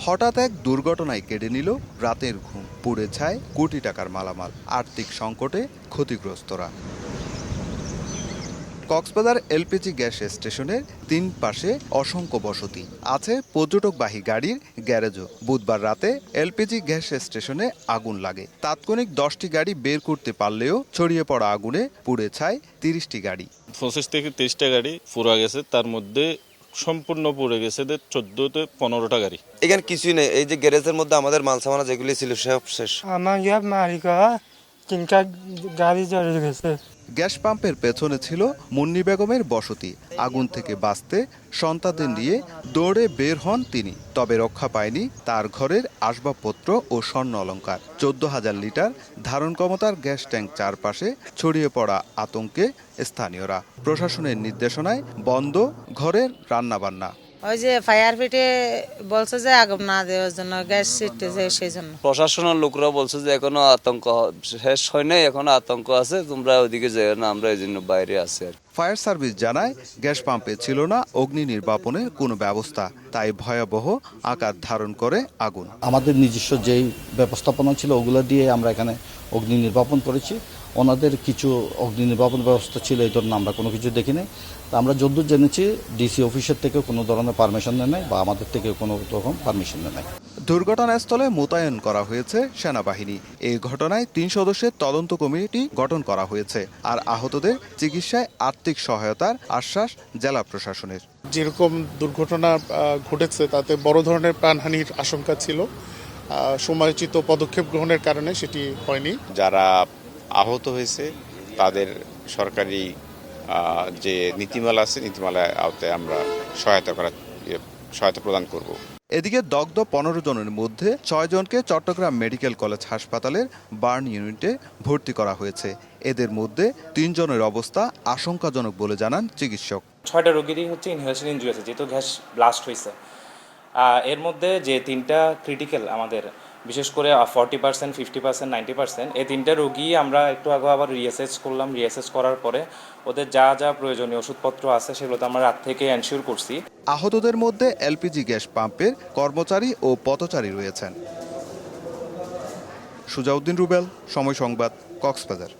হঠাৎ এক দুর্ঘটনায় কেড়ে নিল রাতের ঘুম, পুড়ে ছায় কোটি টাকার মালামাল, আর্থিক সংকটে ক্ষতিগ্রস্তরা। কক্সবাজার এলপিজি গ্যাস স্টেশনের তিন পাশে অসংখ্য বসতি, আছে পর্যটকবাহী গাড়ির গ্যারেজও। বুধবার রাতে এলপিজি গ্যাস স্টেশনে আগুন লাগে। তাৎক্ষণিক 10টি গাড়ি বের করতে পারলেও ছড়িয়ে পড়া আগুনে পুড়ে ছায় 30টি গাড়ি। 25 থেকে 30টা গাড়ি পুড়ে গেছে, তার মধ্যে সম্পূর্ণ পুড়ে গেছে 14 থেকে 15টা গাড়ি। এখানে কিছুই নেই, এই যে গ্যারেজের মধ্যে আমাদের মাল সামানা যেগুলি ছিল সব শেষ। আমার মালিকা তিনটা গাড়ি জ্বলে গেছে। গ্যাস পাম্পের পেছনে ছিল মুন্নি বেগমের বসতি। আগুন থেকে বাঁচতে সন্তানদের নিয়ে দৌড়ে বের হন তিনি, তবে রক্ষা পায়নি তার ঘরের আসবাবপত্র ও স্বর্ণ অলংকার। 14,000 লিটার ধারণ ক্ষমতার গ্যাস ট্যাঙ্ক চারপাশে ছড়িয়ে পড়া আতঙ্কে স্থানীয়রা। প্রশাসনের নির্দেশনায় বন্ধ ঘরের রান্নাবান্না। ওই যে ফায়ার ব্রিগেডে বলছে যে আগুন না দেওয়ার জন্য, গ্যাস ছিটতেছে সেই জন্য। প্রশাসনের লোকরা বলছে যে এখনো আতঙ্ক শেষ হয় নাই, এখনো আতঙ্ক আছে, তোমরা ওইদিকে যাও না, আমরা এই জন্য বাইরে আছি আর। ফায়ার সার্ভিস জানায় গ্যাস পাম্পে ছিল না অগ্নি নির্বাপনের কোনো ব্যবস্থা, তাই ভয়াবহ আকার ধারণ করে আগুন। আমাদের নিজস্ব যেই ব্যবস্থাপনা ছিল ওগুলো দিয়ে আমরা এখানে অগ্নি নির্বাপন করেছি। ওনাদের কিছু অগ্নি নির্বাপন ব্যবস্থা ছিল, এই ধরনের আমরা কোনো কিছু দেখি নাই। আমরা যদ্দূর জেনেছি ডিসি অফিসের থেকে কোনো ধরনের পারমিশন নেয় নাই বা আমাদের থেকে কোনো রকম পারমিশন নেয় নাই। দুর্ঘটনাস্থলে মোতায়েন করা হয়েছে সেনাবাহিনী। এই ঘটনায় 3 সদস্যের তদন্ত কমিটি গঠন করা হয়েছে, আর আহতদের চিকিৎসায় আর্থিক সহায়তার আশ্বাস জেলা প্রশাসনের। যেরকম দুর্ঘটনা ঘটেছে তাতে বড় ধরনের প্রাণহানির আশঙ্কা ছিল, সময়োচিত পদক্ষেপ গ্রহণের কারণে সেটি হয়নি। যারা আহত হয়েছে তাদের সরকারি যে নীতিমালা আছে, নীতিমালার আওতায় আমরা সহায়তা প্রদান করব। এদিকে দগ্ধ 15 জনের মধ্যে 6 জনকে চট্টগ্রাম মেডিকেল কলেজ হাসপাতালের বার্ন ইউনিটে ভর্তি করা হয়েছে। এদের মধ্যে 3 জনের অবস্থা আশঙ্কাজনক বলে জানান চিকিৎসক। 6টা রোগীরই ইনহেলেশন ইনজুরি আছে, যেহেতু গ্যাস ব্লাস্ট হয়েছে। এর মধ্যে যে 3টা ক্রিটিক্যাল আমাদের, বিশেষ করে 40%, 50%, 90%, এই 3টা রোগী আমরা একটু আগে আবার রিঅ্যাসেস করলাম। রিঅ্যাসেস করার পরে ওদের যা যা প্রয়োজনীয় ওষুধপত্র আছে সেগুলো তো আমরা রাত থেকে এনশিওর করছি। আহতদের মধ্যে এলপিজি গ্যাস পাম্পের কর্মচারী ও পথচারী রয়েছেন। সুজাউদ্দিন রুবেল, সময় সংবাদ, কক্সবাজার।